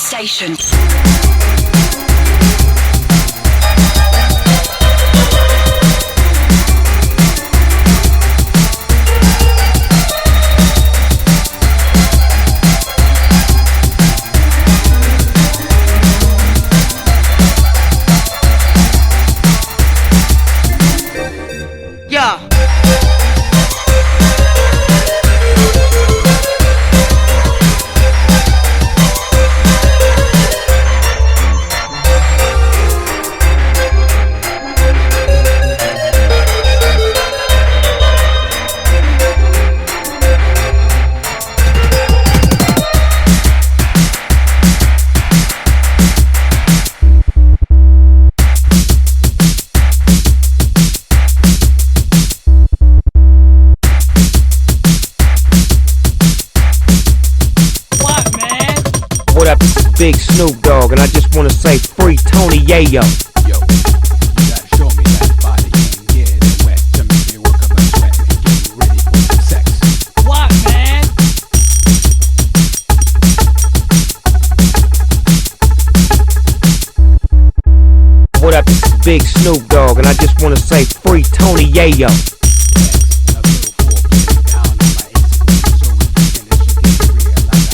station. Yeah. What up, this is Big Snoop Dogg, and I just wanna say free Tony Yayo. Yo, you gotta show me that body, yeah, that wet. Tell me work up my sweat, get ready for some sex. What, man? What up, this is Big Snoop Dogg, and I just wanna say free Tony Yayo.